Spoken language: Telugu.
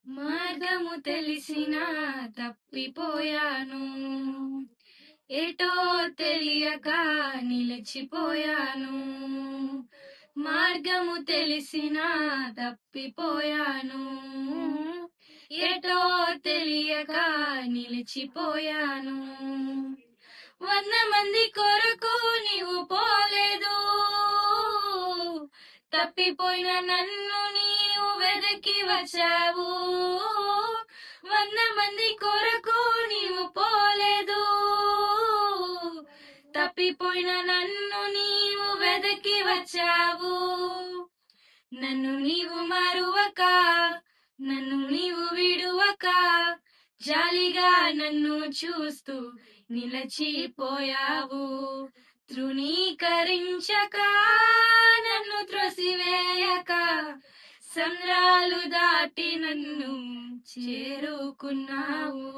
మార్గము తెలిసినా తప్పిపోయాను, ఏటో తెలియక నిలిచిపోయాను. మార్గము తెలిసినా తప్పిపోయాను, ఏటో తెలియక నిలిచిపోయాను. 100 మంది కొరకు నీవు పోలేదు, తప్పిపోయిన నన్ను నీవు వెదకి వచ్చావు. 100 మంది కొరకు నీవు పోలేదు, తప్పిపోయిన నన్ను నీవు వెదకి వచ్చావు. నన్ను నీవు మరువక, నన్ను నీవు విడువక, జాలిగా నన్ను చూస్తూ నిలచిపోయావు. తృణీకరించక, నన్ను త్రోసివేయక, సంద్రాలు దాటి నన్ను చేరుకున్నావు.